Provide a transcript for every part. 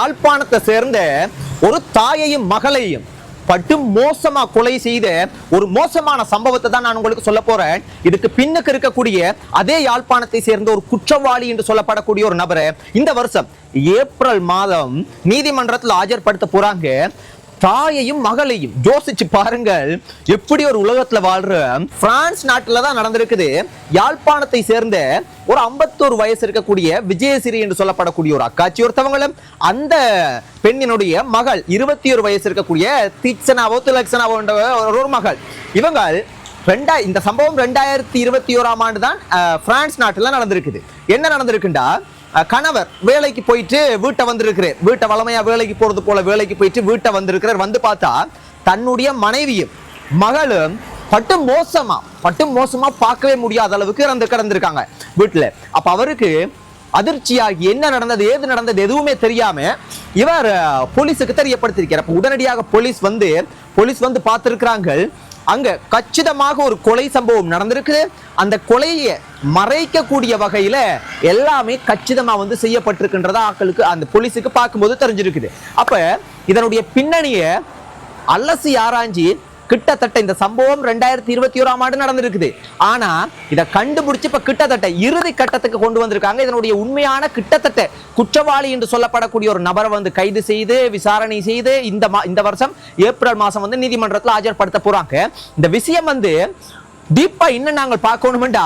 யாழ்ப்பாணத்தை சேர்ந்த ஒரு தாயையும் மகளையும் பட்டு மோசமா கொலை செய்த ஒரு மோசமான சம்பவத்தை தான் நான் உங்களுக்கு சொல்ல போறேன். இதுக்கு பின்னுக்கு இருக்கக்கூடிய அதே யாழ்ப்பாணத்தை சேர்ந்த ஒரு குற்றவாளி என்று சொல்லப்படக்கூடிய ஒரு நபரை இந்த வருஷம் ஏப்ரல் மாதம் நீதிமன்றத்தில் ஆஜர்படுத்த போறாங்க. தாயையும் மகளையும் யோசிச்சு பாருங்கள், எப்படி ஒரு உலகத்துல வாழ்ற பிரான்ஸ் நாட்டுல தான் நடந்திருக்குது. யாழ்ப்பாணத்தை சேர்ந்த ஒரு 51 வயசு இருக்கக்கூடிய விஜயசிறி என்று சொல்லப்படக்கூடிய ஒரு அக்காச்சி ஒருத்தவங்களும், அந்த பெண்ணினுடைய மகள் 21 வயசு இருக்கக்கூடிய திக்சனாவோ திலக்சனாவோ என்ற ஒரு மகள். இவங்க இந்த சம்பவம் 2021ஆம் ஆண்டு தான் பிரான்ஸ் நாட்டுல நடந்திருக்குது. என்ன நடந்திருக்குண்டா, கணவர் வேலைக்கு போயிட்டு வீட்டை வந்திருக்கிறார். வீட்டை வளமையா வேலைக்கு போறது போல வேலைக்கு போயிட்டு வீட்டை வந்திருக்கிறார். வந்து பார்த்தா தன்னுடைய மனைவியும் மகளும் பட்டு மோசமா பார்க்கவே முடியாத அளவுக்கு கிடந்திருக்காங்க வீட்டுல. அப்ப அவருக்கு அதிர்ச்சியாகி என்ன நடந்தது ஏது நடந்தது எதுவுமே தெரியாம இவர் போலீஸுக்கு தெரியப்படுத்திருக்கிறார். அப்ப உடனடியாக போலீஸ் வந்து பார்த்திருக்கிறாங்க. அங்க கச்சிதமாக ஒரு கொலை சம்பவம் நடந்திருக்கு. அந்த கொலையை மறைக்கக்கூடிய வகையில எல்லாமே கச்சிதமா செய்யப்பட்டிருக்கின்றதா ஆக்களுக்கு அந்த போலீஸுக்கு பார்க்கும்போது தெரிஞ்சிருக்குது. அப்ப இதனுடைய பின்னணிய அலசி ஆராய்ச்சி கிட்டத்தட்ட இந்த சம்பவம் 2021ஆம் ஆண்டு நடந்திருக்குது. ஆனா இதை கண்டுபிடிச்சு இப்ப கிட்டத்தட்ட இறுதி கட்டத்துக்கு கொண்டு வந்திருக்காங்க. இதனுடைய உண்மையான கிட்டத்தட்ட குற்றவாளி என்று சொல்லப்படக்கூடிய ஒரு நபரை கைது செய்து விசாரணை செய்து இந்த வருஷம் ஏப்ரல் மாசம் நீதிமன்றத்தில் ஆஜர்படுத்த போறாங்க. இந்த விஷயம் டீப்பா இன்னும் நாங்கள் பார்க்கணும்டா,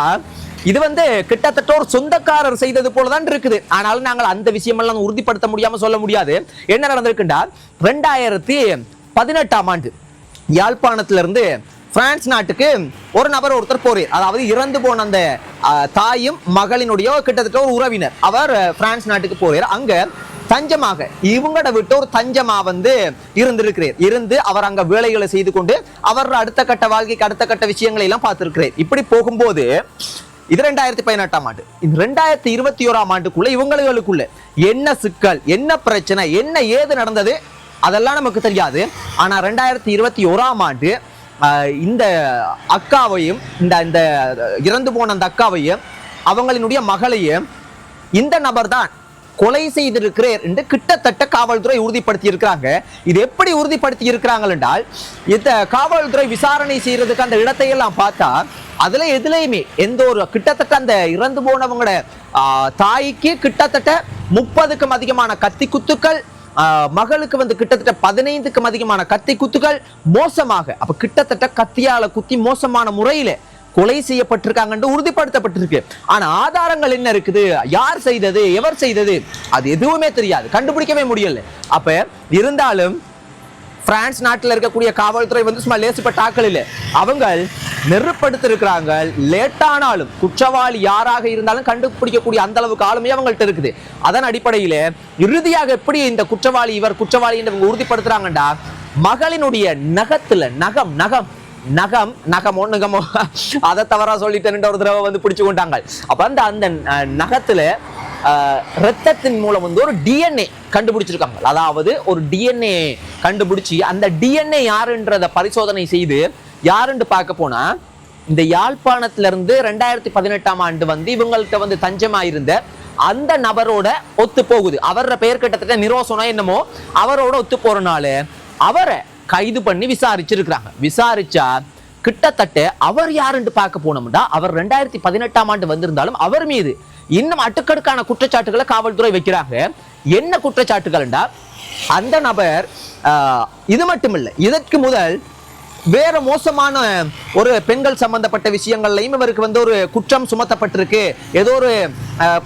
இது கிட்டத்தட்ட ஒரு சொந்தக்காரர் செய்தது போலதான் இருக்குது. ஆனாலும் நாங்கள் அந்த விஷயம் எல்லாம் உறுதிப்படுத்த முடியாம சொல்ல முடியாது. என்ன நடந்திருக்குண்டா, 2018ஆம் ஆண்டு யாழ்ப்பாணத்திலிருந்து பிரான்ஸ் நாட்டுக்கு ஒரு நபர் ஒருத்தர் போறார். அதாவது இறந்து போன அந்த தாயும் மகளினுடைய கிட்டத்தட்ட ஒரு உறவினர் அவர் பிரான்ஸ் நாட்டுக்கு போறார். அங்க தஞ்சமாக இவங்கட விட்டு ஒரு தஞ்சமா இருந்திருக்கிறார். இருந்து அவர் அங்க வேலைகளை செய்து கொண்டு அவர் அடுத்த கட்ட வாழ்க்கைக்கு அடுத்த கட்ட விஷயங்களை எல்லாம் பார்த்திருக்கிறார். இப்படி போகும்போது இது 2018ஆம் ஆண்டு. இந்த 2021ஆம் ஆண்டுக்குள்ள இவங்களுக்குள்ள என்ன சிக்கல், என்ன பிரச்சனை, என்ன ஏது நடந்தது அதெல்லாம் நமக்கு தெரியாது. ஆனா 2021ஆம் ஆண்டு இந்த அக்காவையும் இந்த இறந்து போன அந்த அக்காவையும் அவங்களினுடைய மகளையும் இந்த நபர் தான் கொலை செய்திருக்கிறார் என்று கிட்டத்தட்ட காவல்துறை உறுதிப்படுத்தி இருக்கிறாங்க. இது எப்படி உறுதிப்படுத்தி இருக்கிறாங்க என்றால், இந்த காவல்துறை விசாரணை செய்யறதுக்கு அந்த இடத்தை எல்லாம் பார்த்தா அதுல எதுலையுமே எந்த ஒரு கிட்டத்தட்ட அந்த இறந்து போனவங்களோட தாய்க்கு கிட்டத்தட்ட 30க்கும் அதிகமான கத்தி குத்துக்கள், மகளுக்கு கிட்டத்தட்ட 15க்கும் அதிகமான கத்தி குத்துகள் மோசமாக, அப்ப கிட்டத்தட்ட கத்தியால குத்தி மோசமான முறையில கொலை செய்யப்பட்டிருக்காங்க உறுதிப்படுத்தப்பட்டிருக்கு. ஆனா ஆதாரங்கள் என்ன இருக்குது, யார் செய்தது எவர் செய்தது அது எதுவுமே தெரியாது, கண்டுபிடிக்கவே முடியல. அப்ப இருந்தாலும் பிரான்ஸ் நாட்டில் இருக்கக்கூடிய காவல்துறை சும்மா லேசுப்பட்ட ஆக்கள் இல்லை, அவங்க நெருப்படுத்திருக்கிறாங்க. லேட்டானாலும் குற்றவாளி யாராக இருந்தாலும் கண்டுபிடிக்கக்கூடிய அந்த அளவுக்கு ஆளுமை அவங்கள்ட்ட இருக்குது. அதன் அடிப்படையில இறுதியாக எப்படி இந்த குற்றவாளி இவர் குற்றவாளி என்று உறுதிப்படுத்துறாங்கடா, மகளினுடைய நகத்துல நகமோ அதை தவறா சொல்லிட்டேன் ஒரு தடவை பிடிச்சு கொண்டாங்க. அப்ப அந்த நகத்துல ரத்தத்தின் மூலம் ஒரு டிஎன்ஏ கண்டுபிடிச்சிருக்காங்க. அதாவது ஒரு டிஎன்ஏ கண்டுபிடிச்சி அந்த டிஎன்ஏ யாருன்றத பரிசோதனை செய்து யாருன்னு பார்க்க போனா இந்த யாழ்ப்பாணத்திலிருந்து 2018ஆம் ஆண்டு இவங்கள்ட்ட தஞ்சமா இருந்த அந்த நபரோட ஒத்து போகுது. அவரோட பெயர் கிட்டத்தட்ட நிரோசனா என்னமோ அவரோட ஒத்து போறனால அவரை கைது பண்ணி விசாரிச்சிருக்கிறாங்க. விசாரிச்சா கிட்டத்தட்ட அவர் யாருன்னு பார்க்க போனோம்டா, அவர் 2018ஆம் ஆண்டு வந்திருந்தாலும் அவர் மீது இன்னும் அடுக்கடுக்கான குற்றச்சாட்டுகளை காவல்துறை வைக்கிறாங்க. என்ன குற்றச்சாட்டுகள்டா, அந்த நபர் இது மட்டுமில்லை, இதற்கு முதல் வேற மோசமான ஒரு பெண்கள் சம்பந்தப்பட்ட விஷயங்கள்லையும் இவருக்கு ஒரு குற்றம் சுமத்தப்பட்டிருக்கு. ஏதோ ஒரு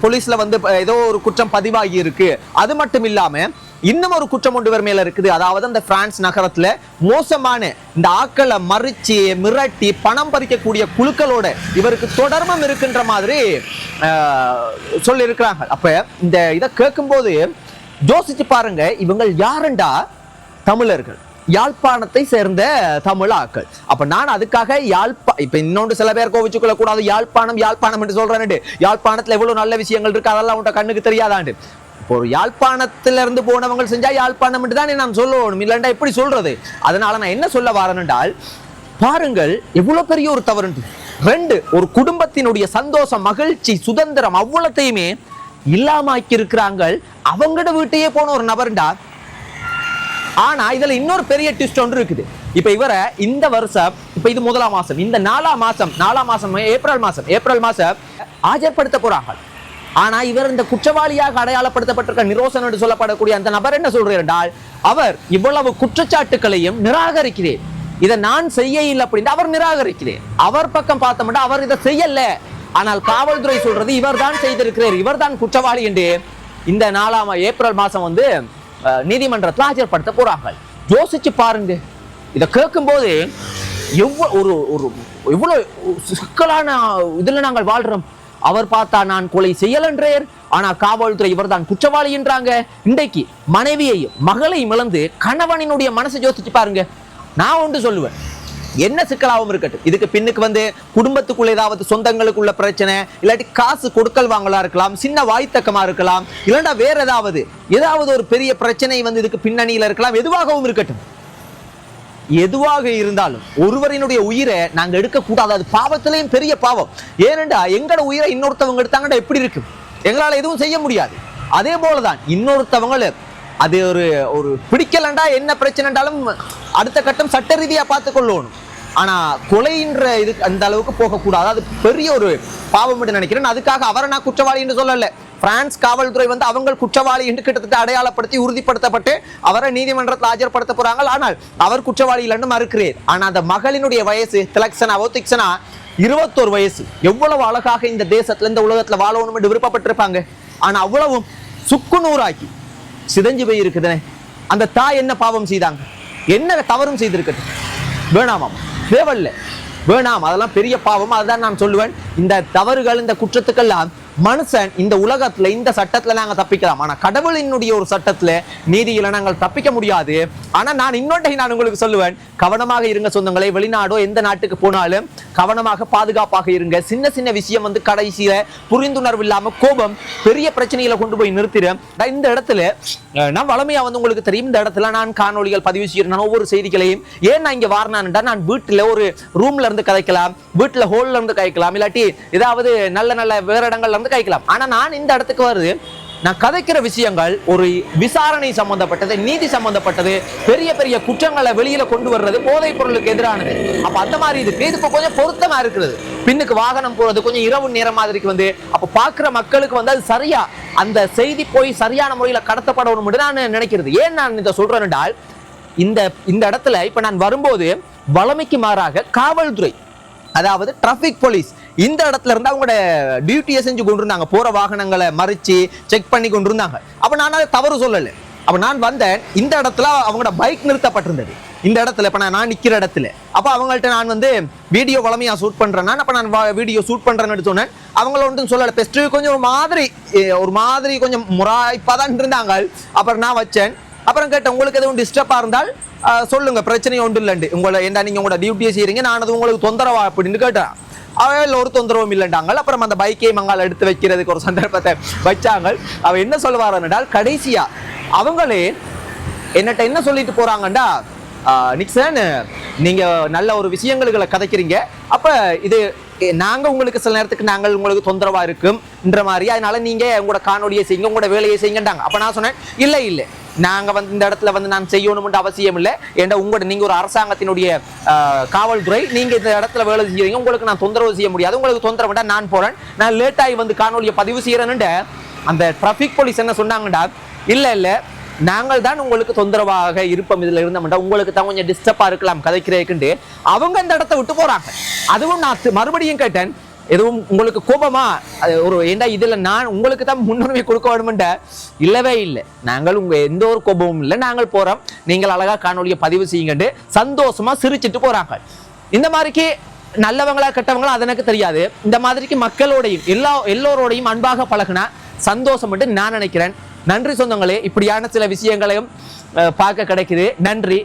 போலீஸ்ல ஏதோ ஒரு குற்றம் பதிவாகி இருக்கு. அது மட்டும் இல்லாம இன்னும் ஒரு குற்றம் ஒன்று இவர் மேல இருக்குது. அதாவது அந்த பிரான்ஸ் நகரத்துல மோசமான இந்த ஆக்களை மறிச்சு மிரட்டி பணம் பறிக்கக்கூடிய குழுக்களோட இவருக்கு தொடர்பும் இருக்கின்ற மாதிரி சொல்லி இருக்கிறாங்க. அப்ப இந்த இதை கேட்கும் போது யோசிச்சு பாருங்க, இவங்க யாருண்டா, தமிழர்கள், யாழ்ப்பாணத்தை சேர்ந்த தமிழ் ஆக்கள். அப்ப நான் அதுக்காக இப்ப இன்னொன்று சில பேர் கோவிச்சு கொள்ள கூடாது, யாழ்ப்பாணம் என்று சொல்றேன். யாழ்ப்பாணத்துல எவ்வளவு நல்ல விஷயங்கள் இருக்கு அதெல்லாம் உன்ட கண்ணுக்கு தெரியாதாண்டு. ஒரு யாழ்ப்பாணத்திலிருந்து போனவங்க செஞ்சா யாழ்ப்பாணம் தான் நான் சொல்லணும், இல்லைண்டா எப்படி சொல்றது. அதனால நான் என்ன சொல்ல வரேன் என்றால், பாருங்கள் எவ்வளவு பெரிய ஒரு தவறு. 2, ஒரு குடும்பத்தினுடைய சந்தோஷம், மகிழ்ச்சி, சுதந்திரம் அவ்வளத்தையுமே இல்லாமக்கி இருக்கிறாங்க. அவங்கட வீட்டையே போன ஒரு நபர்டா. ஆனா இதுல இன்னொரு பெரிய ட்விஸ்ட் ஒன்று இருக்குது. இப்ப இவரை இந்த வருஷம், இப்ப இது முதலாம் மாசம், இந்த நாலாம் மாசம் ஏப்ரல் மாசம் ஆஜர்படுத்த போறாங்க. ஆனா இவர் இந்த குற்றவாளியாக அடையாளப்படுத்தப்பட்டிருக்க நிரோசன் என்று சொல்லப்படக்கூடிய அந்த நபர் என்ன சொல்றார் என்றால், அவர் இவ்வளவு குற்றச்சாட்டுகளையும் நிராகரிக்கிறேன், இதை நான் செய்ய இல்லை அப்படின்னு அவர் நிராகரிக்கிறேன். அவர் பக்கம் பார்த்தோம்னா அவர் இதை செய்யல, ஆனால் காவல்துறை சொல்றது இவர் தான் செய்திருக்கிறார், இவர் தான் குற்றவாளி என்று இந்த ஏப்ரல் மாசம் வந்து நீதிமன்றத்தில் ஆஜர்படுத்த போறாங்க. யோசிச்சு பாருங்க. இதை கேட்கும் போது எவ்வளவு சிக்கலான இதுல நாங்கள் வாழ்றோம். அவர் பார்த்தா நான் கொலை செய்யலன்றார், ஆனா காவல்துறை இவர் தான் குற்றவாளி என்றாங்க. இன்றைக்கு மனைவியையும் மகளையும் இழந்து கணவனினுடைய மனசை யோசிச்சு பாருங்க. நான் ஒன்று சொல்லுவேன், என்ன சிக்கலாகவும் இருக்கட்டும், இதுக்கு பின்னுக்கு வந்து குடும்பத்துக்குள்ள ஏதாவது சொந்தங்களுக்குள்ள பிரச்சனை, இல்லாட்டி காசு கொடுக்கல் வாங்கலா இருக்கலாம், சின்ன வாய்த்தக்கமா இருக்கலாம், இல்லைன்னா வேற ஏதாவது ஒரு பெரிய பிரச்சனை வந்து இதுக்கு பின்னணியில இருக்கலாம். எதுவாகவும் இருக்கட்டும், எதுவாக இருந்தாலும் ஒருவரினுடைய உயிரை நாங்க எடுக்கக்கூடாது. அது பாவத்திலையும் பெரிய பாவம். ஏனென்றா எங்கட உயிரை இன்னொருத்தவங்க எடுத்தாங்கன்னா எப்படி இருக்கு? எங்களால் எதுவும் செய்ய முடியாது. அதே போலதான் இன்னொருத்தவங்க அது ஒரு பிடிக்கலண்டா என்ன பிரச்சனைண்டாலும் அடுத்த கட்டம் சட்ட ரீதியா பார்த்து கொள்ளணும். ஆனா கொலைன்ற இது அந்த அளவுக்கு போகக்கூடாது. அது பெரிய ஒரு பாவம் என்று நினைக்கிறேன். அதுக்காக அவரை நான் குற்றவாளி என்று சொல்லல. பிரான்ஸ் காவல்துறை வந்து அவங்க குற்றவாளி என்று கிட்டத்தட்ட அடையாளப்படுத்தி உறுதிப்படுத்தப்பட்டு அவரை நீதிமன்றத்தில் ஆஜர்படுத்த போறாங்க. ஆனால் அவர் குற்றவாளி இல்லைன்னு மறுக்கிறார். ஆனா அந்த மகளினுடைய வயசு திலக்ஷனா 21 வயசு. எவ்வளவு அழகாக இந்த தேசத்துல இந்த உலகத்துல வாழணும் என்று விருப்பப்பட்டிருப்பாங்க. ஆனா அவ்வளவும் சுக்கு நூறாக்கி சிதைஞ்சு போய் இருக்குதுனே. அந்த தாய் என்ன பாவம் செய்தாங்க? என்ன தவறும் செய்திருக்கட்டும், வேணாமாம், தேவல்ல, வேணாம், அதெல்லாம் பெரிய பாவம். அதுதான் நான் சொல்லுவேன். இந்த தவறுகள், இந்த குற்றத்துக்கெல்லாம் மனுஷன் இந்த உலகத்துல இந்த சட்டத்துல நாங்க தப்பிக்கலாம், ஆனா கடவுளினுடைய ஒரு சட்டத்துல நீதியில நாங்கள் தப்பிக்க முடியாது. ஆனா நான் இன்னொன்றை நான் உங்களுக்கு சொல்லுவேன், கவனமாக இருங்க சொந்தங்களே. வெளிநாடோ எந்த நாட்டுக்கு போனாலும் கவனமாக பாதுகாப்பாக இருங்க. சின்ன சின்ன விஷயம் வந்து கடைசியில புரிந்துணர்வு இல்லாம கோபம் பெரிய பிரச்சனைகளை கொண்டு போய் நிறுத்திடும். இந்த இடத்துல நான் வளமையா வந்து உங்களுக்கு தெரியும், இந்த இடத்துல நான் காணொலிகள் பதிவு செய்யறேன். ஒவ்வொரு செய்திகளையும் ஏன் நான் இங்க வாரணான்டா, நான் வீட்டுல ஒரு ரூம்ல இருந்து கதைக்கலாம், வீட்டுல ஹோல்ல இருந்து கதைக்கலாம், இல்லாட்டி ஏதாவது நல்ல நல்ல வேற இடங்கள்ல இருந்து கதைக்கலாம். ஆனா நான் இந்த இடத்துக்கு வருது, நான் கதைக்கிற விஷயங்கள் ஒரு விசாரணை சம்பந்தப்பட்டது, நீதி சம்பந்தப்பட்டது, பெரிய பெரிய குற்றங்களை வெளியில கொண்டு வர்றது, போதைப் பொருளுக்கு எதிரானது. அப்ப அந்த மாதிரி இதுக்கு கொஞ்சம் பொருத்தமா இருக்கிறது. பின்னுக்கு வாகனம் போறது கொஞ்சம் இரவு நேரம் மாதிரிக்கு வந்து அப்ப பாக்குற மக்களுக்கு வந்து அது சரியா அந்த செய்தி போய் சரியான முறையில கடத்தப்படணும் நான் நினைக்கிறது. ஏன் நான் இதை சொல்றேன் என்றால், இந்த இடத்துல இப்ப நான் வரும்போது வளமைக்கு மாறாக காவல்துறை, அதாவது டிராபிக் போலீஸ் இந்த இடத்துல இருந்து அவங்களோட டியூட்டியை செஞ்சு கொண்டிருந்தாங்க. போற வாகனங்களை மறிச்சு செக் பண்ணி கொண்டிருந்தாங்க. அப்ப நான் அதை தவறு சொல்லலை. அப்ப நான் வந்தேன், இந்த இடத்துல அவங்களோட பைக் நிறுத்தப்பட்டிருந்தது. இந்த இடத்துல இப்ப நான் நிக்கிற இடத்துல அப்ப அவங்கள்ட்ட நான் வந்து வீடியோ வளமையா ஷூட் பண்றேன். அப்ப நான் வீடியோ ஷூட் பண்றேன்னு சொன்னேன். அவங்கள ஒன்றும் சொல்லலை. பெஸ்ட் கொஞ்சம் ஒரு மாதிரி கொஞ்சம் முறாய்ப்பாதான் இருந்தாங்க. அப்புறம் நான் வச்சேன். அப்புறம் கேட்டேன், உங்களுக்கு எதுவும் டிஸ்டர்பா இருந்தால் சொல்லுங்க, பிரச்சனை ஒன்றும் இல்லைண்டு. உங்களை என்ன நீங்க உங்களோட டியூட்டியை செய்யறீங்க, நான் அது உங்களுக்கு தொந்தரவா அப்படின்னு கேட்டேன். அவள் ஒரு தொந்தரவும் இல்லைண்டாங்க. அப்புறம் அந்த பைக்கை மங்கால் எடுத்து வைக்கிறதுக்கு ஒரு சந்தர்ப்பத்தை வச்சாங்க. அவ என்ன சொல்லுவார் என்றால், கடைசியா அவங்களே என்னட்ட என்ன சொல்லிட்டு போறாங்கண்டா, நிக்சன் நீங்க நல்ல ஒரு விஷயங்களை கதைக்கிறீங்க, அப்ப இது நாங்க உங்களுக்கு சில நேரத்துக்கு நாங்கள் உங்களுக்கு தொந்தரவா இருக்கும்ன்ற மாதிரி, அதனால நீங்க உங்களோட காணொலியை செய்யுங்க, உங்களோட வேலையை செய்யுங்கட்டாங்க. அப்ப நான் சொன்னேன், இல்லை நாங்க வந்து இந்த இடத்துல வந்து நான் செய்யணும்னு அவசியம் இல்லை. ஏன்னா நீங்க ஒரு அரசாங்கத்தினுடைய காவல்துறை, நீங்க இந்த இடத்துல வேலை செய்யறீங்க, உங்களுக்கு நான் தொந்தரவு செய்ய முடியாது, உங்களுக்கு தொந்தரவு நான் போறேன், நான் லேட் ஆகி வந்து காணொலியை பதிவு செய்யறேன்னு அந்த டிராபிக் போலீஸ் என்ன சொன்னாங்கடா, இல்ல நாங்கள் தான் உங்களுக்கு தொந்தரவாக இருப்போம், இதுல இருந்தோம்டா உங்களுக்கு தான் கொஞ்சம் டிஸ்டர்பா இருக்கலாம் கதைக்கிறேக்குண்டு அவங்க அந்த இடத்த விட்டு போறாங்க. அதுவும் நான் மறுபடியும் கேட்டேன், எதுவும் உங்களுக்கு கோபமா ஒரு ஏண்டா இதுல நான் உங்களுக்கு தான் முன்னுரிமை கொடுக்க வேணும்ன்ற, இல்லவே இல்லை, நாங்கள் உங்க எந்த ஒரு கோபமும் இல்லை, நாங்கள் போறோம், நீங்கள் அழகா காணொலியை பதிவு செய்யுங்கன்னு சந்தோஷமா சிரிச்சிட்டு போறாங்க. இந்த மாதிரிக்கு நல்லவங்களா கெட்டவங்களா அது எனக்கு தெரியாது. இந்த மாதிரிக்கு மக்களோடையும் எல்லோரோடையும் அன்பாக பழகினா சந்தோஷம் என்று நான் நினைக்கிறேன். நன்றி சொந்தங்களே, இப்படியான சில விஷயங்களையும் பார்க்க கிடைக்குது. நன்றி.